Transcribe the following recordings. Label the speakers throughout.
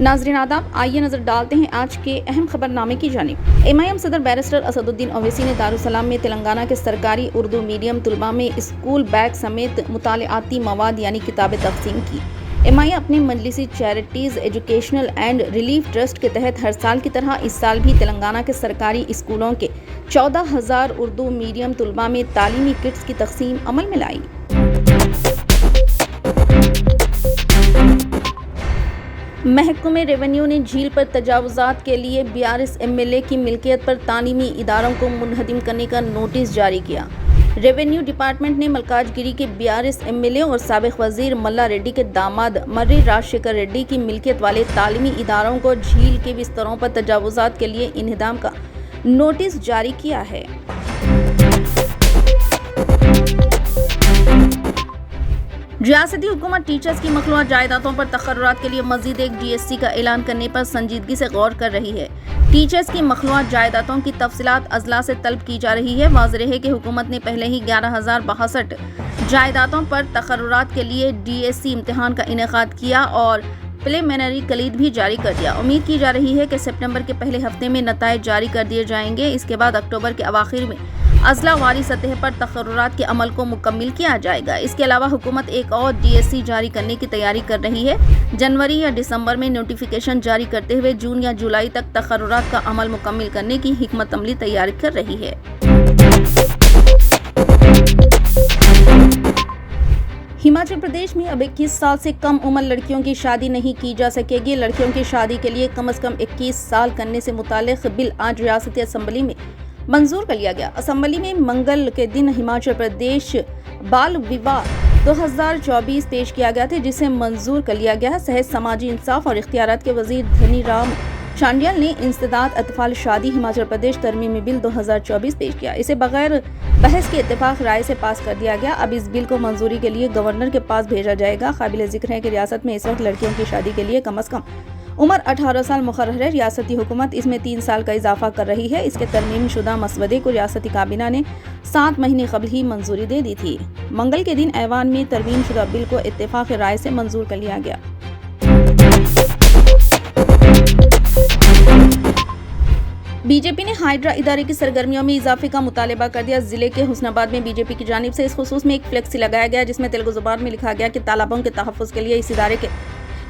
Speaker 1: नाज़रीन आदाब, आइए नजर डालते हैं आज के अहम खबरनामे की जानिब। MIM सदर बैरिस्टर असदुद्दीन ओवैसी ने दारुसलाम में तेलंगाना के सरकारी उर्दू मीडियम तुलबा में स्कूल बैग समेत मुतालियाती मवाद यानी किताबें तकसीम की। MIM अपने Majlisi charities educational and relief trust के तहत हर साल की तरह इस साल भी तेलंगाना के सरकारी स्कूलों के 14,000 उर्दू मीडियम तुलबा में तालीमी किट्स की तकसीम अमल में लाई। महकमे रेवेन्यू ने झील पर तजावुजात के लिए 42 MLA की मिल्कियत पर तालीमी इदारों को मुनहदिम करने का नोटिस जारी किया। रेवेन्यू डिपार्टमेंट ने मलकाजगिरी के 42 MLA और साबिक वजीर मल्ला रेड्डी के दामाद मर्री राजशेखर रेड्डी की मिल्कियत वाले तालीमी इदारों को झील के बिस्तरों पर तजावुजात के लिए इन्हदाम का नोटिस जारी किया है। रियासती हुकूमत टीचर्स की मखलूआ जायदादों पर तकर्रुरात के लिए मजीद एक DSC का ऐलान करने पर संजीदगी से गौर कर रही है। टीचर्स की मखलूआ जायदादों की तफसीलात अजला से तलब की जा रही है। वाज़ेह है कि हुकूमत ने पहले ही 11,062 जायदादों पर तकर्रुरात के लिए DSC इम्तिहान का इनेकाद किया और प्रिलिमिनरी कलीद भी जारी कर दिया। उम्मीद की जा रही है कि सितंबर के पहले हफ्ते में नताइज जारी कर दिए जाएंगे। इसके बाद अक्टूबर के अवाखिर में अजला वारी सतह पर तकर्रुरात के अमल को मुकम्मिल किया जाएगा। इसके अलावा हुकूमत एक और DSC जारी करने की तैयारी कर रही है। जनवरी या दिसंबर में नोटिफिकेशन जारी करते हुए जून या जुलाई तक तकर्रुरात का अमल मुकम्मिल करने की हिकमत अमली तैयार कर रही है। हिमाचल प्रदेश में अब 21 साल से कम उम्र लड़कियों की शादी नहीं की जा सकेगी। लड़कियों की शादी के लिए कम से कम 21 साल करने से मुतालिक बिल आज रियासती असम्बली में मंजूर कर लिया गया। असम्बली में मंगल के दिन हिमाचल प्रदेश बाल विवाह 2024 पेश किया गया था, जिसे मंजूर कर लिया गया। सहज समाजी इंसाफ और इख्तियारात के वजीर धनी राम चांडियल ने इंसदाद अतफाल शादी हिमाचल प्रदेश तरमीमी बिल 2024 पेश किया। इसे बगैर बहस के इत्तेफाक राय से पास कर दिया गया। अब इस बिल को मंजूरी के लिए गवर्नर के पास भेजा जाएगा। काबिल जिक्र है कि रियासत में इस वक्त लड़कियों की शादी के लिए कम से कम उम्र 18 साल मुकर्रर है। रियासती हुकूमत इसमें 3 साल का इजाफा कर रही है। इसके तरमीम शुदा मसवदे को रियासती काबीना ने 7 महीने कबल ही मंजूरी दे दी थी। मंगल के दिन ऐवान में तरमीम शुदा बिल को इत्तेफाक राय से मंजूर कर लिया गया। बीजेपी ने हाइड्रा इदारे की सरगर्मियों में इजाफे का मुतालबा कर दिया। जिले के हुस्नाबाद में बीजेपी की जानिब से इस खुसूस में एक फ्लेक्सी लगाया गया, जिसमें तेलुगु जुबान में लिखा गया कि तालाबों के तहफ़्फ़ुज़ के लिए इस इदारे के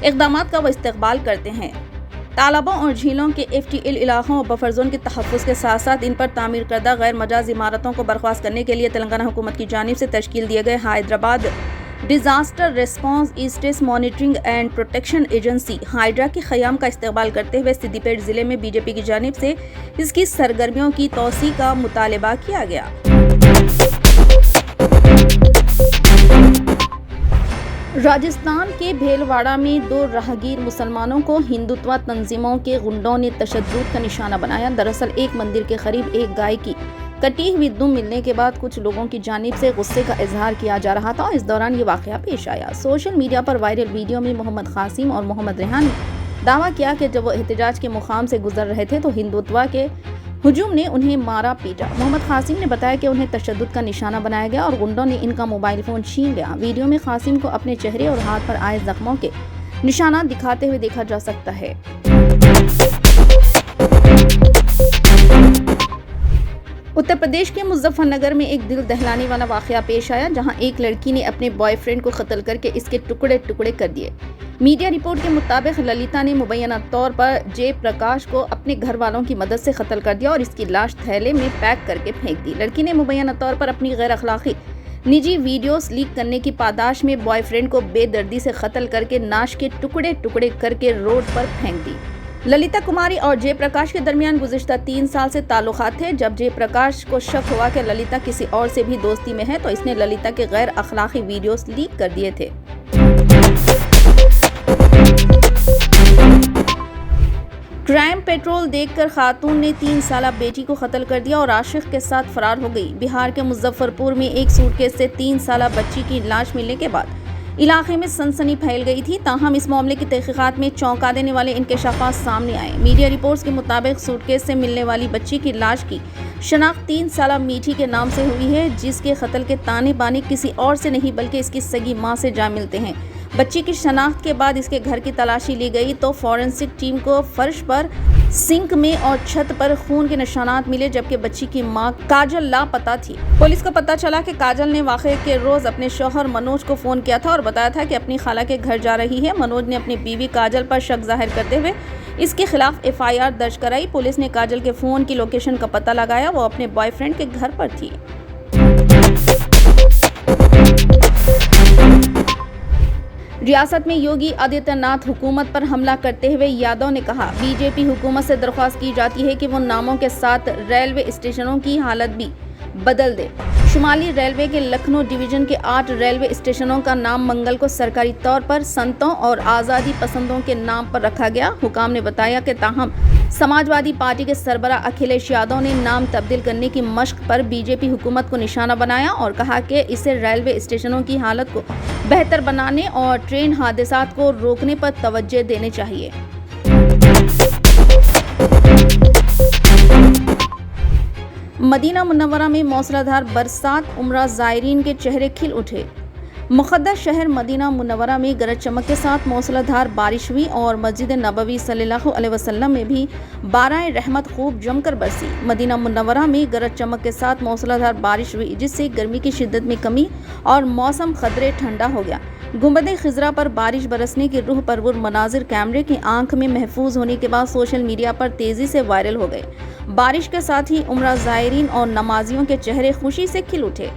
Speaker 1: इक़दामात का वो इस्तक़बाल करते हैं। तालाबों और झीलों के FTL इलाकों और बफर जोन के तहफ़्फ़ुज़ के साथ साथ इन पर तामीर करदा गैर मजाज इमारतों को बर्खास्त करने के लिए तेलंगाना हुकूमत की जानिब से तश्कील दिए गए Hyderabad disaster response stress monitoring and protection agency hydra के क़याम का इस्तेमाल करते हुए सिद्दीपेट जिले में बीजेपी की जानिब से इसकी सरगर्मियों की तौसी का मुतालबा किया गया। राजस्थान के भेलवाड़ा में 2 राहगीर मुसलमानों को हिंदुत्व तंजीमों के गुंडों ने तशद्दुद का निशाना बनाया। दरअसल एक मंदिर के करीब एक गाय की कटी हुई दुम मिलने के बाद कुछ लोगों की जानिब से गुस्से का इजहार किया जा रहा था। इस दौरान ये वाक़या पेश आया। सोशल मीडिया पर वायरल वीडियो में मोहम्मद कासिम और मोहम्मद रेहान ने दावा किया कि जब वो एहतजाज के मुकाम से गुजर रहे थे तो हिंदुत्व के हुजूम ने उन्हें मारा पीटा। मोहम्मद कासिम ने बताया कि उन्हें तशद्दुद का निशाना बनाया गया और गुंडों ने इनका मोबाइल फ़ोन छीन लिया। वीडियो में कासिम को अपने चेहरे और हाथ पर आए जख्मों के निशानात दिखाते हुए देखा जा सकता है। उत्तर प्रदेश के मुजफ्फरनगर में एक दिल दहलाने वाला वाक़या पेश आया, जहां एक लड़की ने अपने बॉयफ्रेंड को कत्ल करके इसके टुकड़े टुकड़े कर दिए। मीडिया रिपोर्ट के मुताबिक ललिता ने मुबैना तौर पर जयप्रकाश को अपने घर वालों की मदद से कत्ल कर दिया और इसकी लाश थैले में पैक करके फेंक दी। लड़की ने मुबैना तौर पर अपनी गैर अखलाकी निजी वीडियोस लीक करने की पादाश में बॉयफ्रेंड को बेदर्दी से कत्ल करके नाश के टुकड़े टुकड़े करके रोड पर फेंक दी। ललिता कुमारी और जयप्रकाश के दरमियान गुज़िश्ता 3 साल से ताल्लुकात थे। जब जयप्रकाश को शक हुआ कि ललिता किसी और से भी दोस्ती में है तो इसने ललिता के गैर अखलाकी वीडियोस लीक कर दिए थे। क्राइम पेट्रोल देखकर खातून ने 3 साला बेटी को कत्ल कर दिया और आशिक के साथ फरार हो गई। बिहार के मुजफ्फरपुर में एक सूटकेस से 3 साला बच्ची की लाश मिलने के बाद इलाके में सनसनी फैल गई थी। ताहम इस मामले की तहकीकात में चौंका देने वाले इंकशाफात सामने आए। मीडिया रिपोर्ट्स के मुताबिक सूटकेस से मिलने वाली बच्ची की लाश की शनाख्त 3 साला मीठी के नाम से हुई है, जिसके कत्ल के ताने बाने किसी और से नहीं बल्कि इसकी सगी मां से जा मिलते हैं। बच्ची की शनाख्त के बाद इसके घर की तलाशी ली गई तो फॉरेंसिक टीम को फर्श पर, सिंक में और छत पर खून के निशानात मिले, जबकि बच्ची की मां काजल लापता थी। पुलिस को पता चला कि काजल ने वाक़े के रोज अपने शौहर मनोज को फोन किया था और बताया था कि अपनी खाला के घर जा रही है। मनोज ने अपनी बीवी काजल पर शक जाहिर करते हुए इसके खिलाफ FIR दर्ज कराई। पुलिस ने काजल के फोन की लोकेशन का पता लगाया, वो अपने बॉयफ्रेंड के घर पर थी। रियासत में योगी आदित्यनाथ हुकूमत पर हमला करते हुए यादव ने कहा, बीजेपी हुकूमत से दरख्वास्त की जाती है कि वो नामों के साथ रेलवे स्टेशनों की हालत भी बदल दे। शुमाली रेलवे के लखनऊ डिवीजन के 8 रेलवे स्टेशनों का नाम मंगल को सरकारी तौर पर संतों और आज़ादी पसंदों के नाम पर रखा गया। हुकाम ने बताया कि ताहम समाजवादी पार्टी के सरबरा अखिलेश यादव ने नाम तब्दील करने की मशक पर बीजेपी हुकूमत को निशाना बनाया और कहा कि इसे रेलवे स्टेशनों की हालत को बेहतर बनाने और ट्रेन हादसात को रोकने पर तवज्जो देनी चाहिए। मदीना मुनव्वरा में मौसलाधार बरसात, उम्रा ज़ायरीन के चेहरे खिल उठे। मुक़द्दस शहर मदीना मुनव्वरा में गरज चमक के साथ मौसलाधार बारिश हुई और मस्जिद नबवी सल्लल्लाहु अलैहि वसल्लम में भी बाराए रहमत खूब जमकर बरसी। मदीना मुनव्वरा में गरज चमक के साथ मौसलाधार बारिश हुई, जिससे गर्मी की शिद्दत में कमी और मौसम खदरे ठंडा हो गया। गुंबद खिजरा पर बारिश बरसने की रूह परवर मनाजिर कैमरे की आंख में महफूज होने के बाद सोशल मीडिया पर तेजी से वायरल हो गए। बारिश के साथ ही उम्रा ज़ायरीन और नमाजियों के चेहरे खुशी से खिल उठे।